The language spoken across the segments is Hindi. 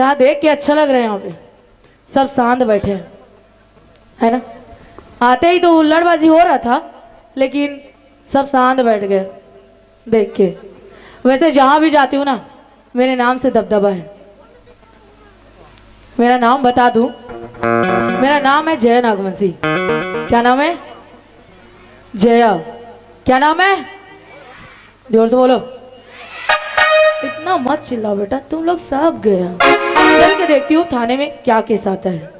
यहाँ देख के अच्छा लग रहा है। यहाँ पे सब शांत बैठे हैं, है ना। आते ही तो हुल्लड़बाजी हो रहा था, लेकिन सब शांत बैठ गए देख के। वैसे जहाँ भी जाती हूँ ना, मेरे नाम से दबदबा है। मेरा नाम बता दूं, मेरा नाम है जया नागवंशी। क्या नाम है? जया। क्या नाम है? जोर से बोलो। इतना मत चिल्लाओ बेटा, तुम लोग सब गए। चल के देखती हूँ थाने में क्या केस आता है।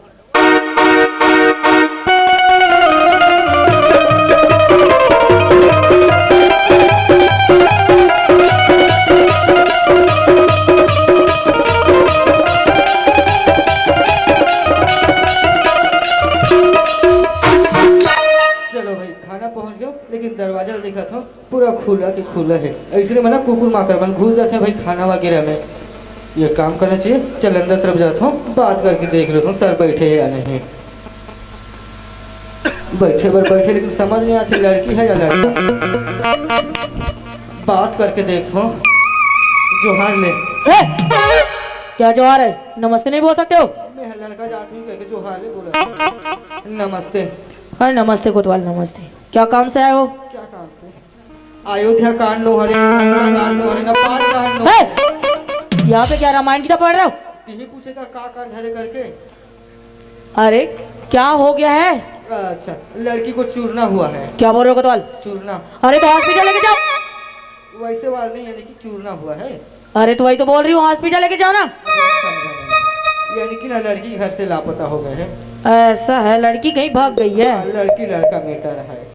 चलो भाई, खाना पहुंच गया, लेकिन दरवाजा देखा था पूरा खुला कि खुला है। इसलिए मैं ना कुकुर माकर मन घुस जाते हैं भाई खाना वगैरह में। ये काम करना चाहिए। चल अंदर तरफ जाता हूँ, बात करके देख लेता हूँ सर बैठे है या नहीं। बैठे लेकिन समझ नहीं आती लड़की है या लड़का। बात करके देखो। जोहार ले। क्या जोहार है? नमस्ते नहीं बोल सकते हो? मैं लड़का जाती हूँ, कह के जोहार ले बोला। नमस्ते। अरे नमस्ते कोतवाल, नमस्ते। क्या काम से आए हो? क्या काम से? अयोध्या कांड नो हरे, कांड नो हरे, नेपाल कांड नो। यहाँ पे क्या रामायण गीता पढ़ रहे हो? यही पूछेगा का कांड हरे करके। अरे क्या हो गया है? अच्छा, लड़की को चूरना हुआ है। क्या बोल रहे हो कोतवाल? चूरना। अरे तो हॉस्पिटल लेके जाओ। वैसे वाला नहीं, यानी कि चूरना हुआ है। अरे तो वही तो बोल रही हूँ, हॉस्पिटल लेके जाओ ना। समझा नहीं, यानी कि ना लड़की घर से लापता हो गए है। ऐसा है, लड़की कहीं भाग गई है। लड़की लड़का मैटर है।